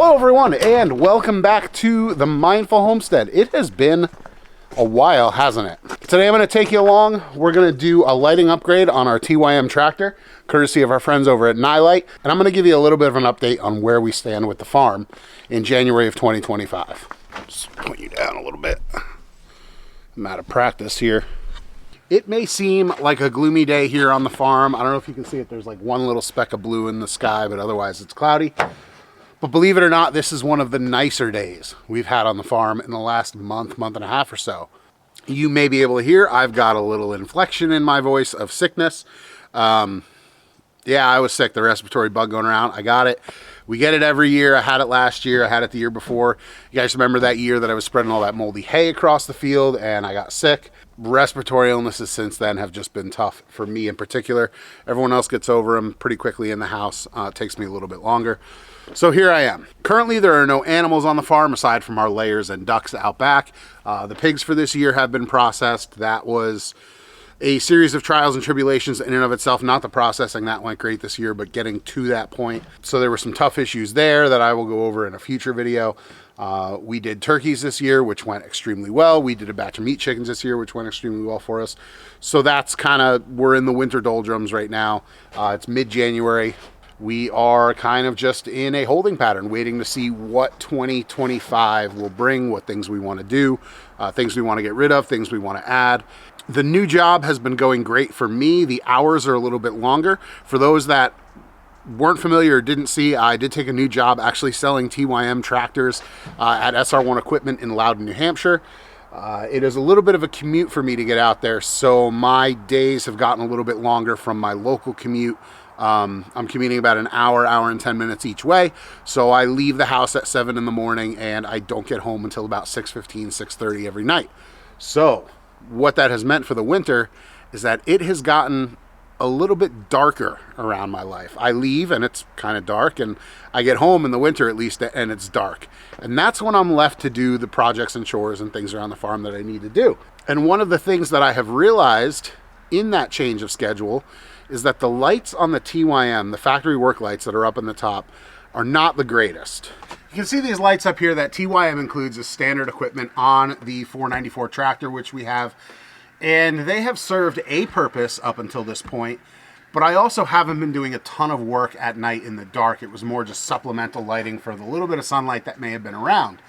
Hello everyone, and welcome back to the Mindful Homestead. It has been a while, hasn't it? Today I'm going to take you along. We're going to do a lighting upgrade on our TYM tractor, courtesy of our friends over at Nilight, and I'm going to give you a little bit of an update on where we stand with the farm in January of 2025. Just point you down a little bit. I'm out of practice here. It may seem like a gloomy day here on the farm. I don't know if you can see it. There's like one little speck of blue in the sky, but otherwise it's cloudy. But believe it or not, this is one of the nicer days we've had on the farm in the last month and a half or so. You may be able to hear I've got a little inflection in my voice of sickness. Yeah, I was sick, the respiratory bug going around. I got it. We get it every year. I had it last year. I had it the year before. You guys remember that year that I was spreading all that moldy hay across the field and I got sick? Respiratory illnesses since then have just been tough for me in particular. Everyone else gets over them pretty quickly in the house. It takes me a little bit longer. So here I am. Currently there are no animals on the farm aside from our layers and ducks out back. The pigs for this year have been processed. That was a series of trials and tribulations in and of itself. Not the processing, that went great this year, but getting to that point. So there were some tough issues there that I will go over in a future video. We did turkeys this year, which went extremely well. We did a batch of meat chickens this year, which went extremely well for us. So that's kind of, we're in the winter doldrums right now. It's mid-January. We are kind of just in a holding pattern, waiting to see what 2025 will bring, what things we want to do, things we want to get rid of, things we want to add. The new job has been going great for me. The hours are a little bit longer. For those that weren't familiar or didn't see, I did take a new job actually selling TYM tractors at SR1 Equipment in Loudon, New Hampshire. It is a little bit of a commute for me to get out there, so my days have gotten a little bit longer from my local commute. I'm commuting about an hour and 10 minutes each way. So I leave the house at 7 in the morning and I don't get home until about 6:15, 6:30 every night. So what that has meant for the winter is that it has gotten a little bit darker around my life. I leave and it's kind of dark, and I get home in the winter at least and it's dark. And that's when I'm left to do the projects and chores and things around the farm that I need to do. And one of the things that I have realized in that change of schedule is that the lights on the TYM, the factory work lights that are up in the top, are not the greatest. You can see these lights up here that TYM includes as standard equipment on the 494 tractor, which we have. And they have served a purpose up until this point, but I also haven't been doing a ton of work at night in the dark. It was more just supplemental lighting for the little bit of sunlight that may have been around.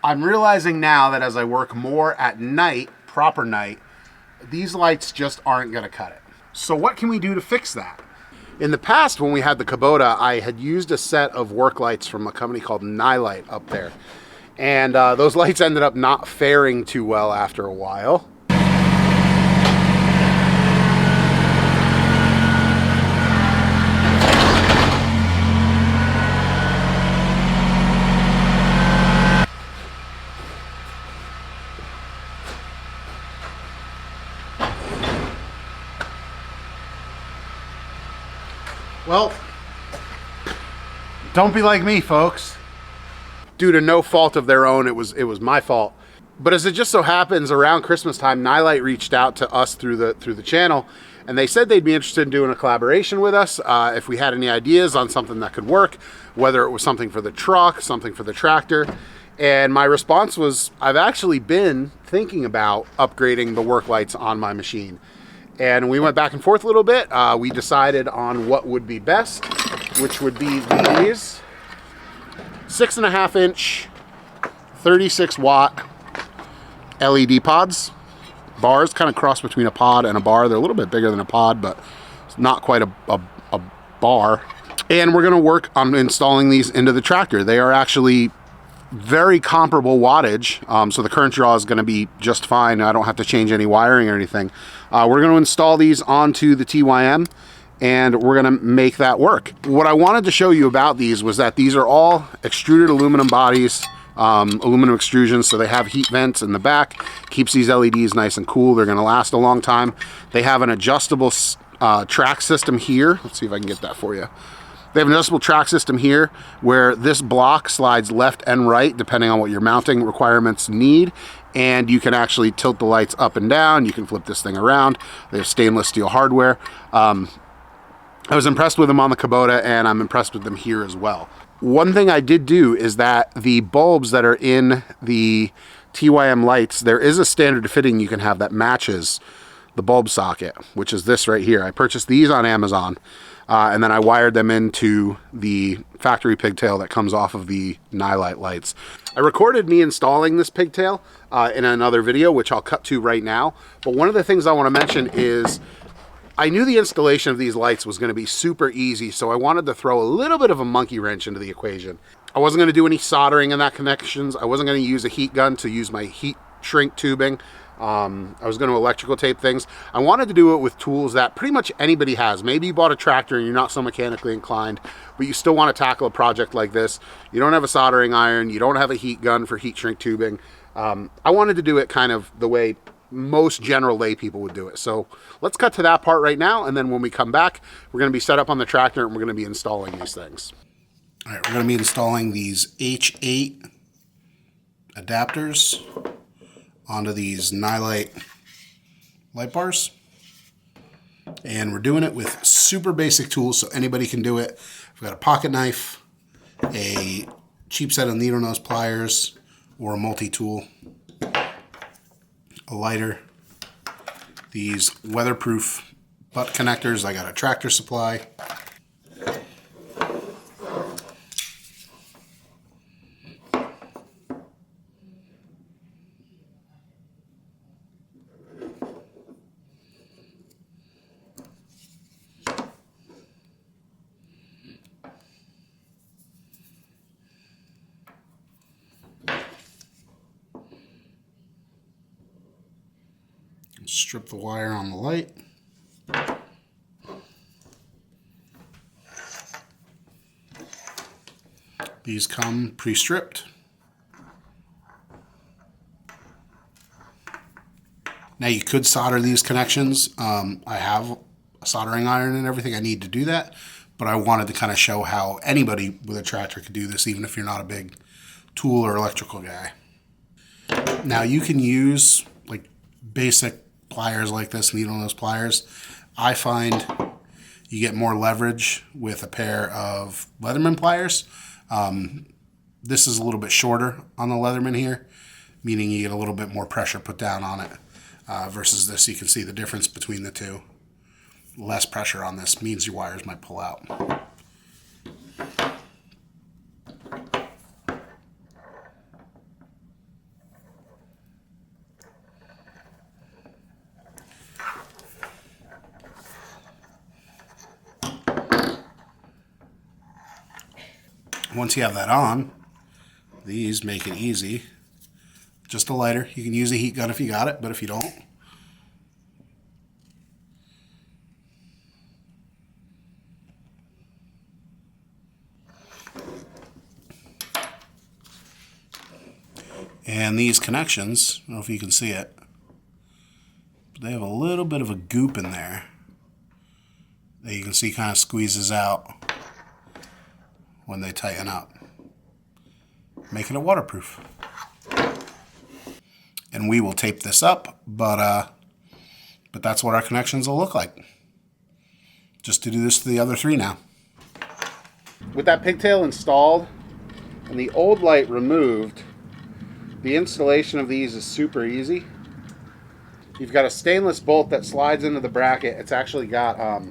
I'm realizing now that as I work more at night, proper night, these lights just aren't going to cut it. So what can we do to fix that? In the past, when we had the Kubota, I had used a set of work lights from a company called Nilight up there. And those lights ended up not faring too well after a while. Well, don't be like me, folks. Due to no fault of their own, it was my fault. But as it just so happens, around Christmas time, Nilight reached out to us through the channel, and they said they'd be interested in doing a collaboration with us if we had any ideas on something that could work, whether it was something for the truck, something for the tractor. And my response was, I've actually been thinking about upgrading the work lights on my machine. And we went back and forth a little bit. We decided on what would be best, which would be these 6.5 inch, 36 watt LED pods. Bars, kind of cross between a pod and a bar. They're a little bit bigger than a pod, but it's not quite a bar. And we're gonna work on installing these into the tractor. They are actually very comparable wattage, so the current draw is going to be just fine. I don't have to change any wiring or anything. We're going to install these onto the TYM, and we're going to make that work. What I wanted to show you about these was that these are all extruded aluminum bodies, aluminum extrusions, so they have heat vents in the back, keeps these LEDs nice and cool. They're going to last a long time. They have an adjustable track system here. Let's see if I can get that for you. They have an adjustable track system here where this block slides left and right depending on what your mounting requirements need, and you can actually tilt the lights up and down. You can flip this thing around. They have stainless steel hardware. I was impressed with them on the Kubota, and I'm impressed with them here as well. One thing I did do is that the bulbs that are in the TYM lights, there is a standard fitting you can have that matches the bulb socket, which is this right here. I purchased these on Amazon, and then I wired them into the factory pigtail that comes off of the Nilight lights. I recorded me installing this pigtail in another video, which I'll cut to right now. But one of the things I want to mention is I knew the installation of these lights was going to be super easy, so I wanted to throw a little bit of a monkey wrench into the equation. I wasn't going to do any soldering in that connections. I wasn't going to use a heat gun to use my heat shrink tubing. I was going to electrical tape things. I wanted to do it with tools that pretty much anybody has. Maybe you bought a tractor and you're not so mechanically inclined, but you still want to tackle a project like this. You don't have a soldering iron. You don't have a heat gun for heat shrink tubing. I wanted to do it kind of the way most general lay people would do it. So let's cut to that part right now, and then when we come back, we're going to be set up on the tractor and we're going to be installing these things. All right, we're going to be installing these H8 adapters onto these Nilight light bars, and we're doing it with super basic tools so anybody can do it. I've got a pocket knife, a cheap set of needle nose pliers or a multi-tool, a lighter, these weatherproof butt connectors. I got a Tractor Supply. Strip the wire on the light. These come pre-stripped. Now you could solder these connections. I have a soldering iron and everything. I need to do that, but I wanted to kind of show how anybody with a tractor could do this, even if you're not a big tool or electrical guy. Now you can use like basic pliers like this, needle nose pliers. I find you get more leverage with a pair of Leatherman pliers. This is a little bit shorter on the Leatherman here, meaning you get a little bit more pressure put down on it versus this. You can see the difference between the two. Less pressure on this means your wires might pull out. Once you have that on, these make it easy. Just a lighter. You can use a heat gun if you got it, but if you don't, and these connections, I don't know if you can see it, but they have a little bit of a goop in there that you can see kind of squeezes out when they tighten up, making it waterproof. And we will tape this up, but that's what our connections will look like. Just to do this to the other three now. With that pigtail installed and the old light removed, the installation of these is super easy. You've got a stainless bolt that slides into the bracket. It's actually got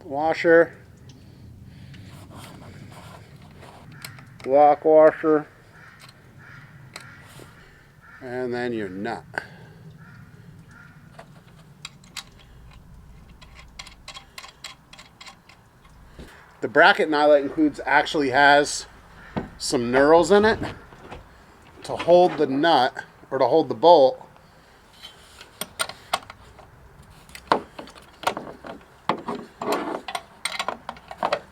washer, lock washer, and then your nut. The bracket Nilight actually has some knurls in it to hold the nut or to hold the bolt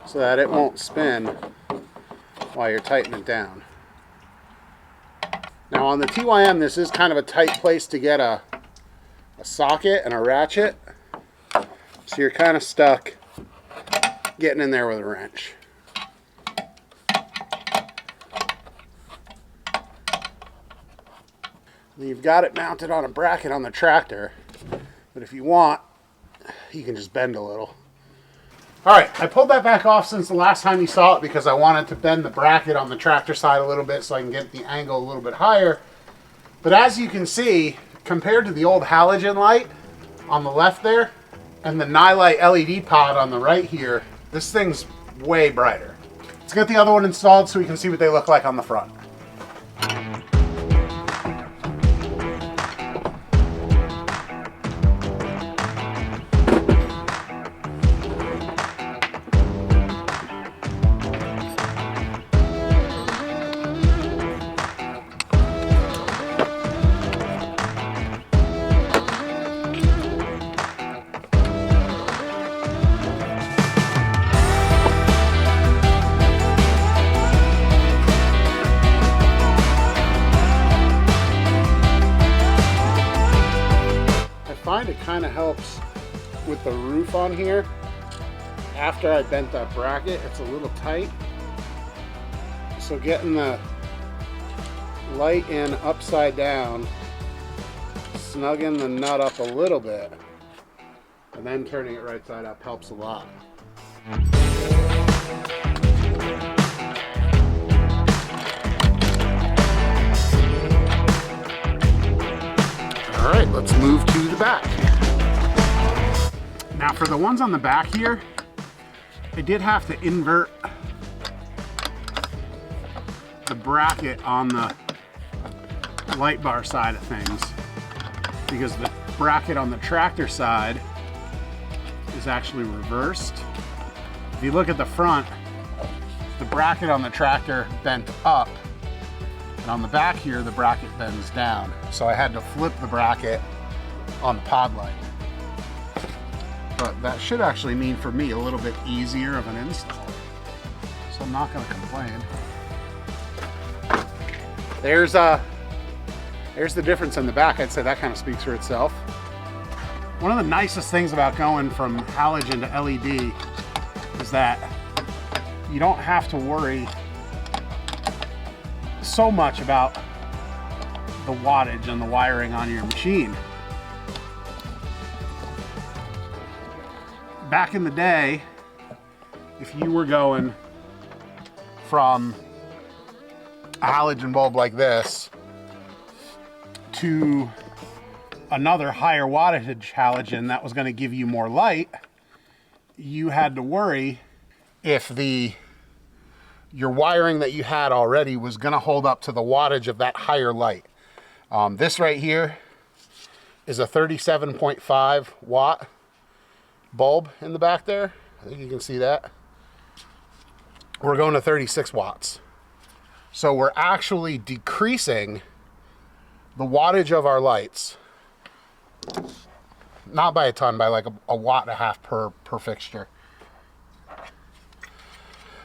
so that it won't spin while you're tightening it down. Now on the TYM, this is kind of a tight place to get a socket and a ratchet, so you're kind of stuck getting in there with a wrench. You've got it mounted on a bracket on the tractor, but if you want, you can just bend a little. All right, I pulled that back off since the last time you saw it because I wanted to bend the bracket on the tractor side a little bit so I can get the angle a little bit higher. But as you can see, compared to the old halogen light on the left there and the Nilight LED pod on the right here, this thing's way brighter. Let's get the other one installed so we can see what they look like on the front. It kind of helps with the roof on here. After I bent that bracket, it's a little tight, so getting the light in upside down, snugging the nut up a little bit, and then turning it right side up helps a lot. All right, let's move to the back. Now for the ones on the back here, I did have to invert the bracket on the light bar side of things because the bracket on the tractor side is actually reversed. If you look at the front, the bracket on the tractor bent up, and on the back here, the bracket bends down. So I had to flip the bracket on the pod light. But that should actually mean for me a little bit easier of an install. So I'm not gonna complain. There's the difference in the back. I'd say that kind of speaks for itself. One of the nicest things about going from halogen to LED is that you don't have to worry so much about the wattage and the wiring on your machine. Back in the day, if you were going from a halogen bulb like this to another higher wattage halogen that was going to give you more light, you had to worry if your wiring that you had already was going to hold up to the wattage of that higher light. This right here is a 37.5 watt bulb in the back there. I think you can see that. We're going to 36 watts. So we're actually decreasing the wattage of our lights, not by a ton, by like a watt and a half per fixture.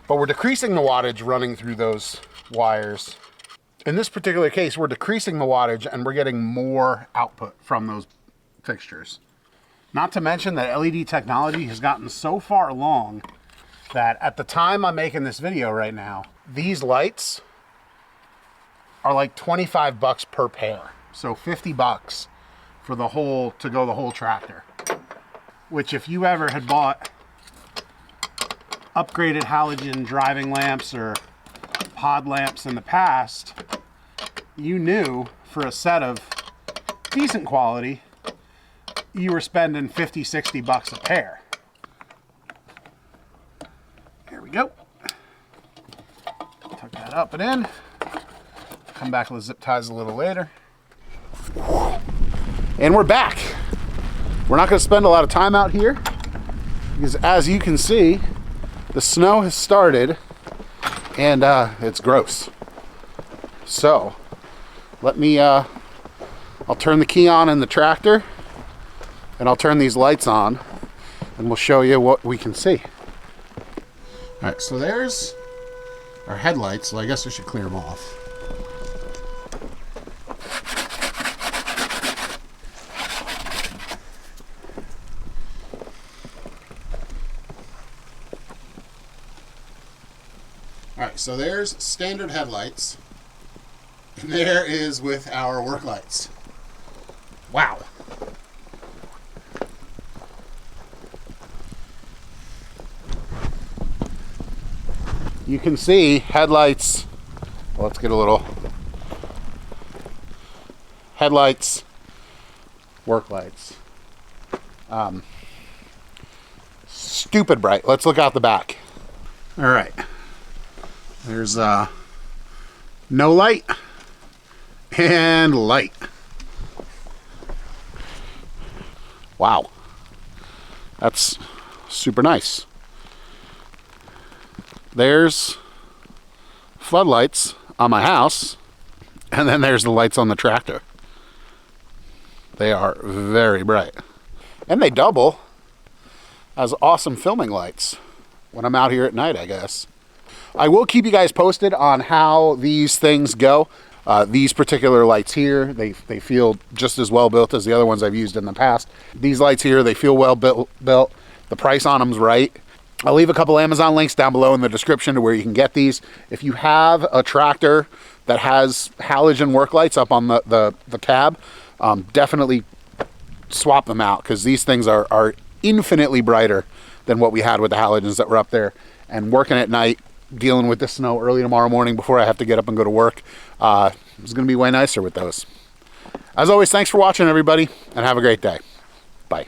But we're decreasing the wattage running through those wires. In this particular case, we're decreasing the wattage and we're getting more output from those fixtures. Not to mention that LED technology has gotten so far along that at the time I'm making this video right now, these lights are like 25 bucks per pair. So 50 bucks for the whole, to go the whole tractor. Which if you ever had bought upgraded halogen driving lamps or pod lamps in the past, you knew for a set of decent quality, you were spending 50, 60 bucks a pair. Here we go. Tuck that up and in. Come back with the zip ties a little later. And we're back. We're not going to spend a lot of time out here because as you can see, the snow has started and it's gross. So let me, I'll turn the key on in the tractor and I'll turn these lights on and we'll show you what we can see. All right, so there's our headlights. So I guess I should clear them off. All right, so there's standard headlights, and there is with our work lights. Wow. you can see headlights. Well, let's get a little headlights, work lights. Stupid bright. Let's look out the back. All right. There's no light and light. Wow. That's super nice. There's floodlights on my house, and then there's the lights on the tractor. They are very bright. And they double as awesome filming lights when I'm out here at night, I guess. I will keep you guys posted on how these things go. These particular lights here, they feel just as well built as the other ones I've used in the past. These lights here, they feel well built. The price on them's right. I'll leave a couple Amazon links down below in the description to where you can get these. If you have a tractor that has halogen work lights up on the cab, definitely swap them out, because these things are infinitely brighter than what we had with the halogens that were up there. And working at night, dealing with the snow early tomorrow morning before I have to get up and go to work, it's going to be way nicer with those. As always, thanks for watching, everybody, and have a great day. Bye.